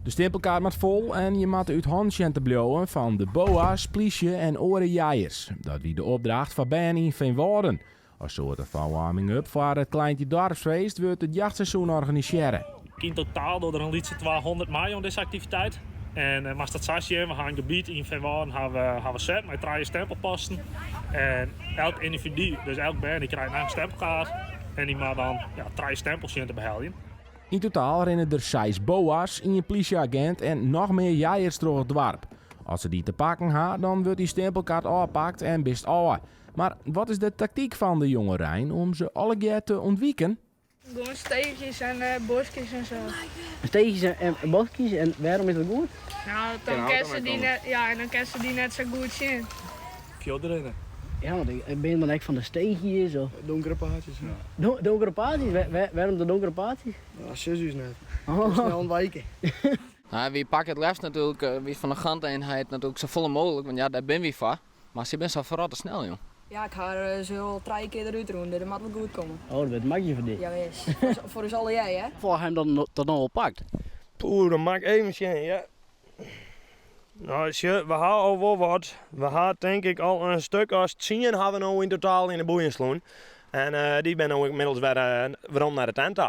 De stempelkaart maakt vol en je moet uit handje te blijven van de boa's, politie en orenjaaiers. Dat wie de opdracht van Ben in Veenwouden. Als soort van warming-up voor het kleintje dorpsfeest wordt het jachtseizoen organiseren. In totaal door er een liedje 200 mei aan deze activiteit. En maar dat sasje, we gaan een gebied in Veenwouden hebben we set met 3 stempelposten. En elk individu, dus elk band, die krijgt een stempelkaart. En die mag dan 3 stempels in te behelden. In totaal rennen er 6 boa's, een politieagent en nog meer jaaiers door het dorp. Als ze die te pakken gaan, dan wordt die stempelkaart afgepakt en best ouwe. Maar wat is de tactiek van de jonge Rijn om ze alle keer te ontwijken? Gewoon steegjes en bosjes en zo. Steegjes en bosjes, en waarom is dat goed? Nou, dan kan ze die net, en dan kan ze die net zo goed zien. Fjordrennen. Ja, want ik ben dan echt van de steegjes of... Donkere paadjes. Ja. Donkere paadjes? Waarom de donkere paadjes? Ja, 6 uur net. Oh. Snel ontwijken. Nou, we pakken het liefst natuurlijk, wie van de ganteenheid natuurlijk zo vol mogelijk, want ja, daar ben we van. Maar ze bent zo verrotte snel, joh. Ja, ik ga er zo 3 keer eruit doen, dat moet wel goed komen. Oh, dat wordt makkelijk voor dit. Ja, wees. voor dus alle jij, hè? Voor hem dan dat nog wel pakt. Poeh, dat maakt even zin, ja. Nou, we hebben al wel wat. We hebben denk ik al een stuk als 10 hebben we nou in totaal in de boeien slaan. En die ben nou inmiddels weer rond naar de tent.